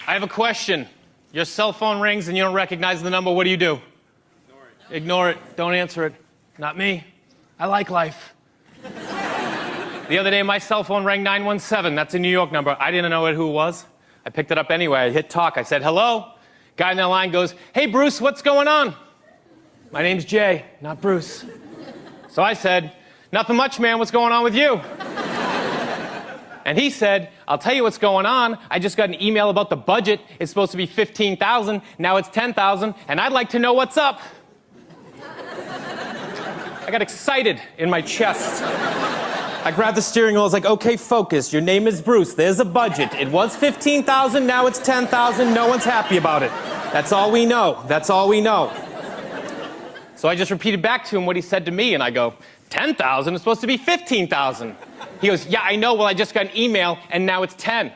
I have a question. Your cell phone rings and you don't recognize the number. What do you do? Ignore it. Ignore it. Don't answer it. Not me. I like life. The other day, my cell phone rang 917. That's a New York number. I didn't know who it was. I picked it up anyway. I hit talk. I said, hello. Guy in the line goes, hey, Bruce, what's going on? My name's Jay, not Bruce. So I said, nothing much, man. What's going on with you? And he said, I'll tell you what's going on. I just got an email about the budget. It's supposed to be $15,000. Now it's $10,000. And I'd like to know what's up. I got excited in my chest. I grabbed the steering wheel. I was like, okay, focus. Your name is Bruce. There's a budget. It was $15,000. Now it's $10,000. No one's happy about it. That's all we know. That's all we know. So I just repeated back to him what he said to me. And I go, 10,000 is supposed to be 15,000. He goes, yeah, I know. Well, I just got an email, and now it's 10.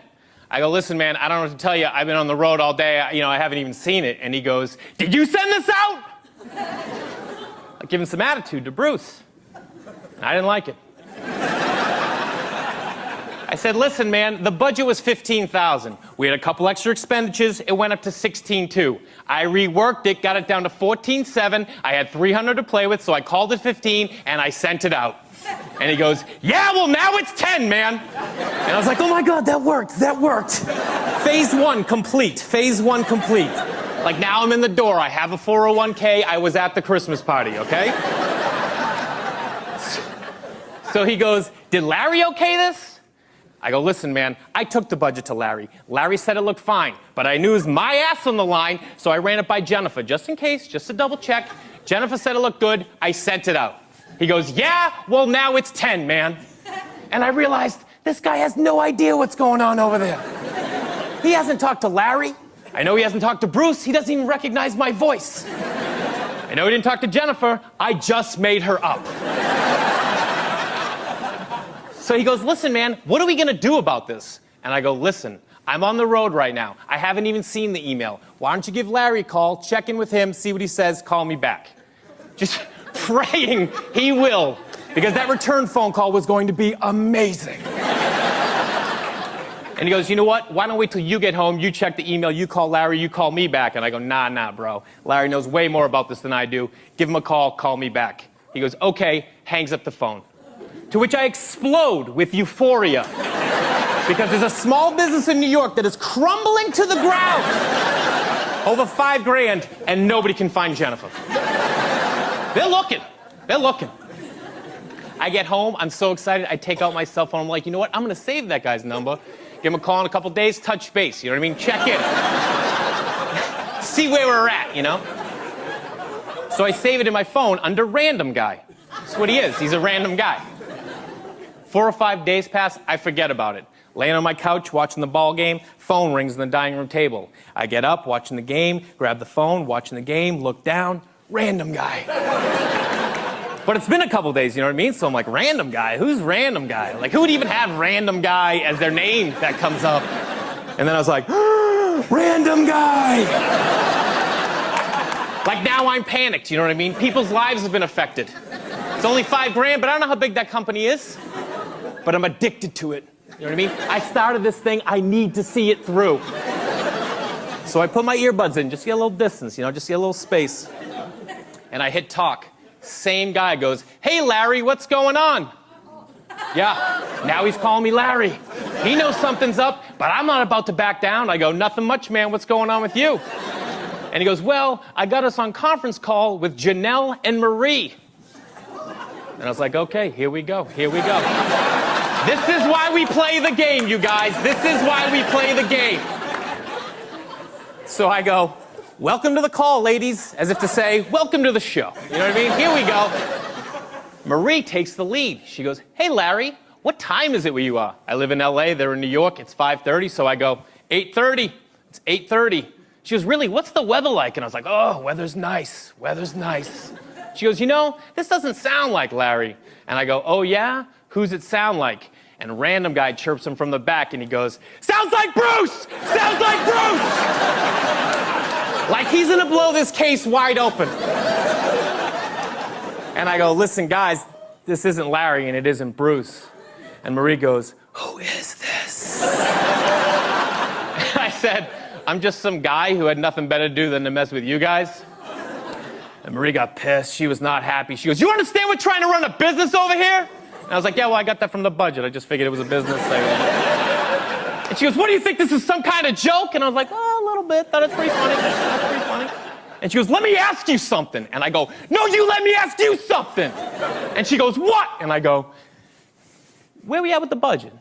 I go, listen, man, I don't know what to tell you. I've been on the road all day. I haven't even seen it. And he goes, did you send this out? I give him some attitude to Bruce. I didn't like it. I said, listen, man, the budget was $15,000. We had a couple extra expenditures. It went up to $16,200. I reworked it, got it down to $14,700. I had $300 to play with, so I called it $15,000, and I sent it out. And he goes, yeah, well, now it's 10, man. And I was like, oh, my God, that worked. That worked. Phase one complete. Phase one complete. Like, now I'm in the door. I have a 401k. I was at the Christmas party, okay? So he goes, did Larry okay this? I go, listen, man, I took the budget to Larry. Larry said it looked fine, but I knew it was my ass on the line, so I ran it by Jennifer, just in case, just to double check. Jennifer said it looked good. I sent it out. He goes, yeah, well, now it's 10, man. And I realized this guy has no idea what's going on over there. He hasn't talked to Larry. I know he hasn't talked to Bruce. He doesn't even recognize my voice. I know he didn't talk to Jennifer. I just made her up. So he goes, listen, man, what are we going to do about this? And I go, listen, I'm on the road right now. I haven't even seen the email. Why don't you give Larry a call, check in with him, see what he says, call me back. Just praying he will, because that return phone call was going to be amazing. And he goes, you know what? Why don't wait till you get home, you check the email, you call Larry, you call me back. And I go, nah, bro. Larry knows way more about this than I do. Give him a call me back. He goes, okay, hangs up the phone. To which I explode with euphoria. Because there's a small business in New York that is crumbling to the ground. Over $5,000, and nobody can find Jennifer. They're looking. They're looking. I get home, I'm so excited, I take out my cell phone, I'm like, you know what, I'm gonna save that guy's number, give him a call in a couple days, touch base, you know what I mean? Check in. See where we're at, you know? So I save it in my phone under random guy. That's what he is, he's a random guy. 4 or 5 days pass, I forget about it. Laying on my couch, watching the ball game, phone rings on the dining room table. I get up, watching the game, grab the phone, watching the game, look down, random guy. But it's been a couple days, you know what I mean? So I'm like, random guy? Who's random guy? Like, who would even have random guy as their name that comes up? And then I was like, random guy! Like, now I'm panicked, you know what I mean? People's lives have been affected. It's only $5,000, but I don't know how big that company is. But I'm addicted to it. You know what I mean? I started this thing, I need to see it through. So I put my earbuds in, just get a little distance, you know, just get a little space. And I hit talk. Same guy goes, hey, Larry, what's going on? Yeah, now he's calling me Larry. He knows something's up, but I'm not about to back down. I go, nothing much, man, what's going on with you? And he goes, well, I got us on conference call with Janelle and Marie. And I was like, okay, here we go, here we go. This is why we play the game, you guys. This is why we play the game. So I go, welcome to the call, ladies, as if to say, welcome to the show. You know what I mean? Here we go. Marie takes the lead. She goes, hey, Larry, what time is it where you are? I live in LA, they're in New York, it's 5:30, so I go, 8:30. It's 8:30. She goes, really, what's the weather like? And I was like, oh, weather's nice, weather's nice. She goes, you know, this doesn't sound like Larry. And I go, oh, yeah? Who's it sound like? And a random guy chirps him from the back, and he goes, sounds like Bruce! Sounds like Bruce! Like he's gonna blow this case wide open. And I go, listen, guys, this isn't Larry, and it isn't Bruce. And Marie goes, who is this? I said, I'm just some guy who had nothing better to do than to mess with you guys. And Marie got pissed. She was not happy. She goes, you understand we're trying to run a business over here? And I was like, yeah, well, I got that from the budget. I just figured it was a business. And she goes, what do you think? This is some kind of joke? And I was like, well, a little bit. Thought it's pretty funny. That's pretty funny. And she goes, let me ask you something. And I go, no, you let me ask you something. And she goes, what? And I go, where we at with the budget?